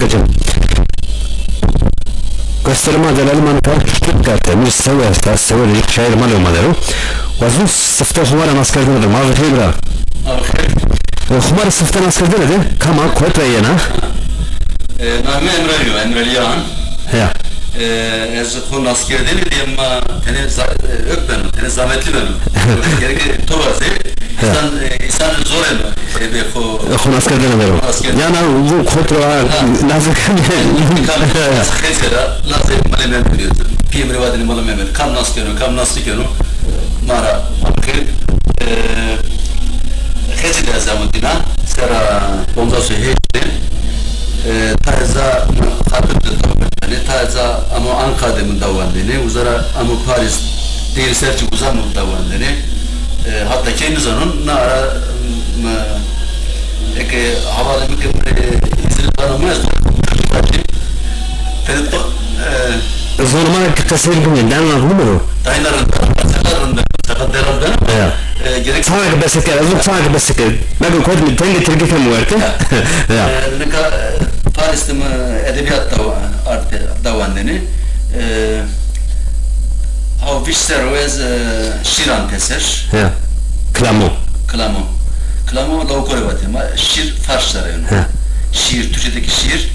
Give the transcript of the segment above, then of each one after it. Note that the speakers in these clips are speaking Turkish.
Gacım. Gösterima delali manka Stuttgart emir seversta severik şehir malı madero. Vazun sıfta humara maskardan da mavi hebra. Humara sıfta maskardan da kama koyt ve yana. Name Emre Liyan. Ya. Ez kon asker değil ama tene ökbenim, tene zahmetli benim. Gerek tovaze. İnsan zor elma. Kon askerden beri. Yani bu kontrol lazım. Mesela lazım malem diyor. Piyemre vadini malem emel. Kam naskero. Mara. Hecide zamanına sera bonzası hecide. Taza hatıptı yani taza ama Ankara'da mı davandığını, uzara ama Paris değil serçe uzam mı davandığını, hatta kendi zanın nara eke havalı mükemmel izin tanımaz mı? Zoruma kasır gibi den var mı? Dayanarında, sakatlarında. Gerek sanki beseker, azıcık sanki beseker. Ben koydum, tengi tirgi kamu vardı. Ya. Paris'te mi edebiyat davandığını, ha vişser vez şiran teser. Ya. Klamo lavukore batı ama şiir Farsça'da yani. Şiir, Türkçedeki şiir,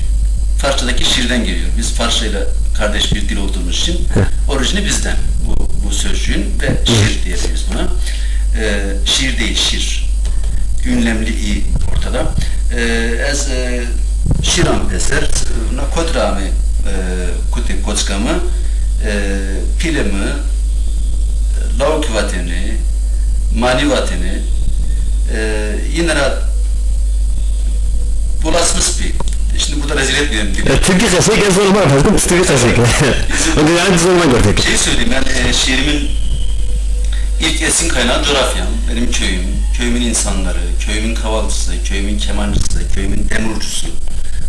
Farsça'daki şiirden geliyor. Biz Farsça'yla kardeş bir dil olduğumuz için orijini bizden bu sözcüğün ve şiir diyebiliriz buna. Şiir değil, şiir. Ünlemli i ortada. Ez şiran peser, na kodrami kuti koçkamı, pilimi, lavuk vateni, mani vateni, yine bulasmış bir. Şimdi burada rezil etmeyelim diye. Türkiye kasayı gez zoruma yapalım. Türkiye kasayı. Onu yani zoruma gördük. Şey söyleyeyim ben şiirimin ilk esin kaynağı coğrafyam, benim köyüm, köyümün insanları, köyümün kavalcısı, köyümün kemancısı, köyümün demurcusu.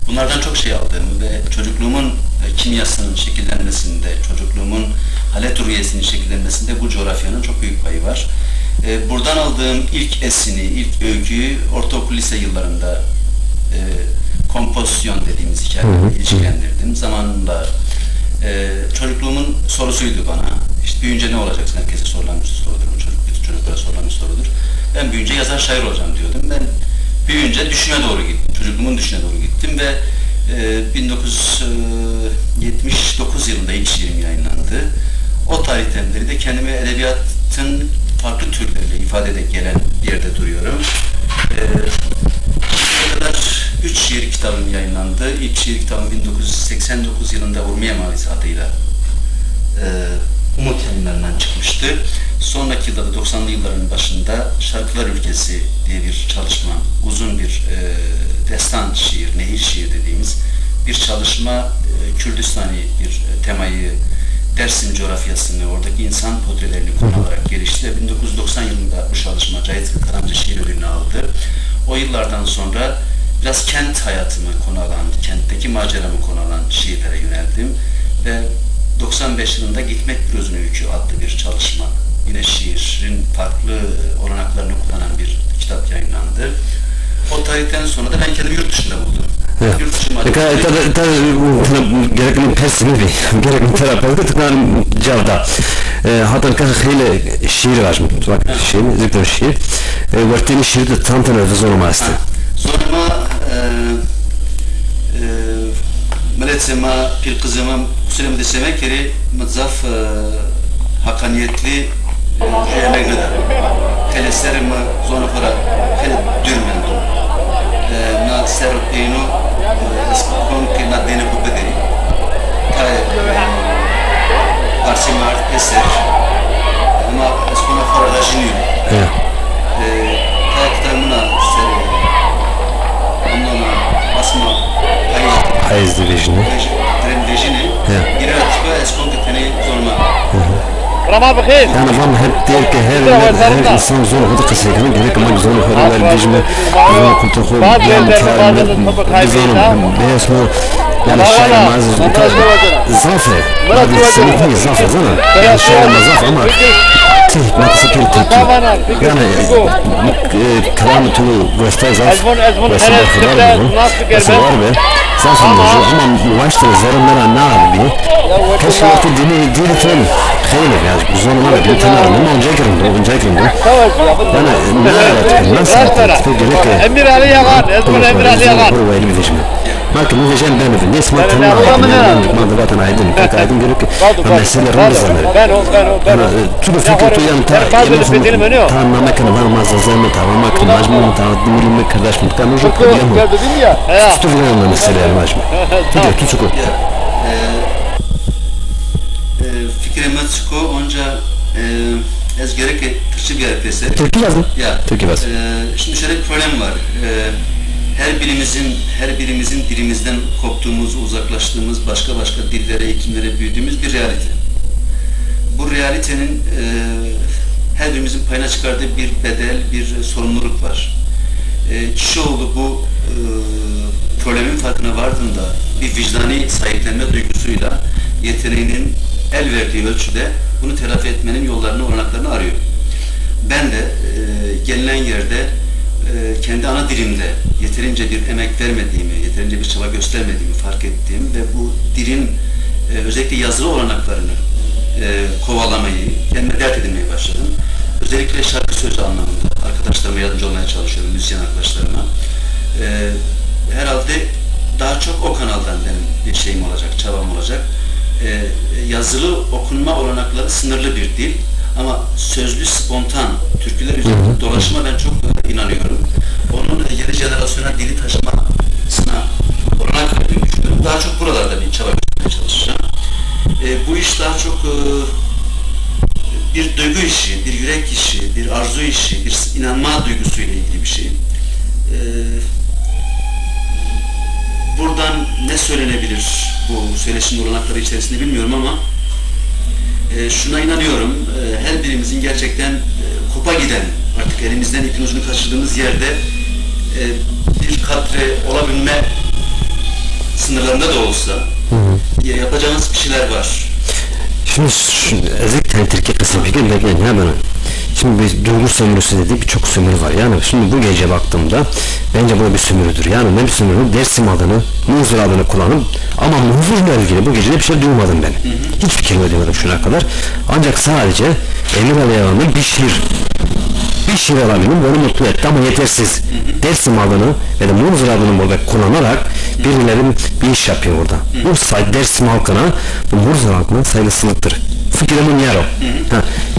Bunlardan çok şey aldığımı ve çocukluğumun kimyasının şekillenmesinde, çocukluğumun halet uriyesinin şekillenmesinde bu coğrafyanın çok büyük payı var. Buradan aldığım ilk esini, ilk öyküyü ortaokul lise yıllarında kompozisyon dediğimiz hikayeyle ilişkilendirdim. Zamanında çocukluğumun sorusuydu bana. İşte büyüyünce ne olacaksın? Herkese sorulan bir sorudur. Bütün çocuklara sorulan bir sorudur. Ben büyüyünce yazar şair olacağım diyordum. Ben büyüyünce düşüne doğru gittim. Çocukluğumun düşüne doğru gittim ve 1979 yılında ilk şiirim yayınlandı. O tarihten beri de kendimi edebiyatın farklı türleriyle ifade ede gelen bir yerde duruyorum. Şimdiye kadar 3 şiir kitabım yayınlandı. İlk şiir kitabım 1989 yılında Urmiye Mavisi adıyla Umut Yayınları'ndan çıkmıştı. Sonraki yılda da 90'lı yılların başında Şarkılar Ülkesi diye bir çalışma, uzun bir destan şiir, nehir şiir dediğimiz bir çalışma, Kürdistani bir temayı, Dersim coğrafyasını, oradaki insan portrelerini konu alarak gelişti ve 1990 yılında bu çalışma Cahit Kırancı şiir ödülünü aldı. O yıllardan sonra biraz kent hayatımı konu alan, kentteki maceramı konu alan şiirlere yöneldim ve 95 yılında Gitmek Bir Özün Öykü adlı bir çalışma, yine şiirin farklı olanaklarını kullanan bir kitap yayınlandı. O tarihten sonra da ben kendimi yurt dışında buldum. Yurt dışı gerekli persimi gerekli terapevti tıklanım cevda. Hatta hele şiir var. Bak şiir, zikr şiir. Verteni şiiri de tantanı zoruma astı. Zoruma Meletsema, bir kızıma Hüseyin desemek yeri mıtzaf hakaniyetli emeklidir. Teleslerimi zonu para hele dürmendim. Na serpino eskon ki na dene kupederi. Kay parsimar eser ama eskona fora rajiniyo. Kay kitabına ser onunla basma Hayız Division'ı. Yani ben hep diyor ki her insan zor oldu kısayken gerek ama zor oldu diyeceğim zor kontrol yani bizonum beyesmo yani şair mazı zafer hadi seni zafer zaman yani şair mazaf ama hikmet sakın teki yani kalamet tu göster zaf göster kadar mı? Nasıl var be? Zasunmucu ama başta zarımlara ne abi? Keşke dini tren خيلك يا زون ما بدي تنام ما جاكرم أنا ما سمعت تقول لك أمير علي يغان اسمه أمير علي يغان هو وين بديش ما كان مو جان بانه بالناس ما تنام ما ضبط أنا عايدين قاعدين يقول لك أنا سنة رمز أنا تشوف فكرة يعني تاع ما كان ما زمان تاع ما كان مجموع تاع دمي ما كلاش مكان وجو كلهم تشوف لنا مسألة المجموع تقدر تشوف Fikre Matsuko onca ez gerek Türkçe bir arkadaşlar. Türkçe yazdım. Ya. Türkçe bas. Şimdi şöyle bir problem var. Her birimizin dilimizden koptuğumuz, uzaklaştığımız, başka dillere, iklimlere büyüdüğümüz bir realite. Bu realitenin her birimizin payına çıkardığı bir bedel, bir sorumluluk var. Kişioğlu bu problemin farkına vardığında bir vicdani sahiplenme duygusuyla yeteneğinin el verdiği ölçüde bunu telafi etmenin yollarını, olanaklarını arıyor. Ben de gelinen yerde kendi ana dilimde yeterince bir emek vermediğimi, yeterince bir çaba göstermediğimi fark ettiğim ve bu dilin özellikle yazılı olanaklarını kovalamayı, kendime dert edinmeye başladım. Özellikle şarkı sözü anlamında arkadaşlarıma yardımcı olmaya çalışıyorum, müzisyen arkadaşlarıma. Herhalde daha çok o kanaldan benim bir şeyim olacak, çabam olacak. Yazılı okunma olanakları sınırlı bir dil ama sözlü spontan türküler üzerinde dolaşıma ben çok inanıyorum. Onun yeni jenerasyona dili taşımasına olanak verdiğini düşünüyorum. Daha çok buralarda bir çaba göstermeye çalışacağım. Bu iş daha çok bir duygu işi, bir yürek işi, bir arzu işi, bir inanma duygusuyla ilgili bir şey. Buradan ne söylenebilir bu söyleşinin olanakları içerisinde bilmiyorum ama şuna inanıyorum, her birimizin gerçekten kopa giden, artık elimizden ipin ucunu kaçırdığımız yerde bir katre olabilme sınırlarında da olsa yapacağımız bir şeyler var. Şimdi özellikle Türkiye kısmı fikir bekleyin ya bana. Şimdi bir duygu sömürüsü dediği birçok sömürü var. Yani şimdi bu gece baktığımda bence bu bir sömürüdür. Yani ne bir sömürü? Dersim adını, Munzur adını kullanıp ama Munzur'la ilgili bu gece bir şey duymadım ben. Hiçbir kelime duymadım şuna kadar. Ancak sadece Emir Ali Yağan'ın bir şiir alabildim, beni mutlu etti ama yetersiz. Dersim adını ve de Munzur adını burada kullanarak birileri bir iş yapıyor burada. Bu sayı Dersim halkına, bu Munzur halkına saygısızlıktır. Fikrimin yer o.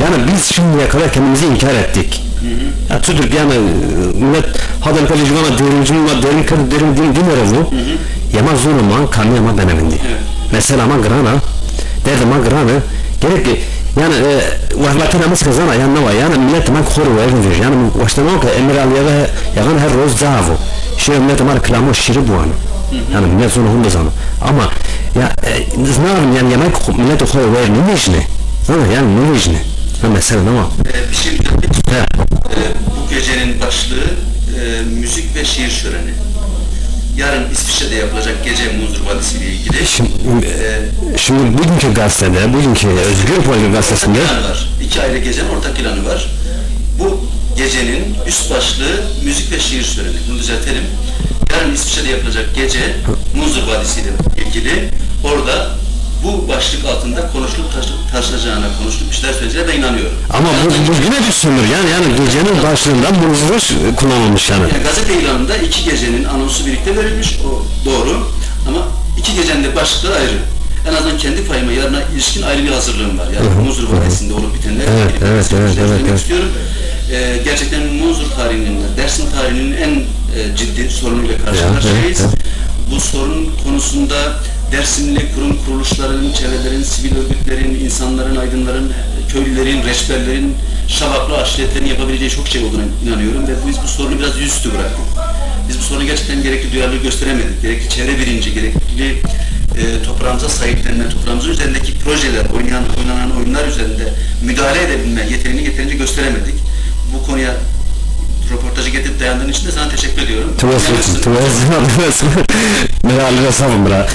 Yani biz şimdiye kadar kendimizi inkar ettik. Ya Türk yani millet hadan kalıcıma derim dinlerim bu. Yama zoruma kanı yama benemindi. Mesela ama grana derdim ama grana gerek ki yani vahvata namaz kazana yanına var yani millet ama koru verir yani baştan o ki Emir Ali'ye ve yagan her roz zavu. Şey millet ama reklamo şiri bu anı. Yani millet sonra hunde zanı. Ama ya znam yani yemek millet koru verir ne işine? Yani ne işine? Mesela ama. Bir şey bu gecenin başlığı müzik ve şiir şöleni. Yarın İsviçre'de yapılacak gece Munzur Vadisi ile ilgili. Şimdi bugünkü gazetede, bugünkü Özgür Politik gazetesinde var. 2 ayrı gecenin ortak ilanı var. Bu gecenin üst başlığı müzik ve şiir şöleni. Bunu düzeltelim. Yarın İsviçre'de yapılacak gece Munzur Vadisi ile ilgili orada bu başlık altında konuşulup taşınacağına, konuşulup bir şeyler söyleyeceğine ben inanıyorum. Ama bu yine bir sömür yani gecenin başlığında Munzur kullanılmış yani. Gazete ilanında 2 gecenin anonsu birlikte verilmiş, o doğru. Ama 2 gecenin de başlıkları ayrı. En azından kendi payıma yarına ilişkin ayrı bir hazırlığım var. Yani Munzur Vadisi'nde olup bitenler. Evet. İstiyorum. Gerçekten Munzur tarihinin, Dersim tarihinin en ciddi sorunuyla karşı karşıyayız. Bu sorun konusunda Dersimli kurum kuruluşların, çevrelerin, sivil örgütlerin, insanların, aydınların, köylülerin, reçberlerin, şabaklı aşiretlerin yapabileceği çok şey olduğuna inanıyorum ve biz bu sorunu biraz yüzüstü bıraktık. Biz bu sorunu gerçekten gerekli duyarlılığı gösteremedik. Gerekli çevre bilinci, gerekli toprağımıza sahiplenme, toprağımızın üzerindeki projeler, oynanan oyunlar üzerinde müdahale edebilme yeteneğini yeterince gösteremedik. Bu konuya röportajı getirip dayandığın için de sana teşekkür ediyorum. Tuvalet. Meral Resavım bra.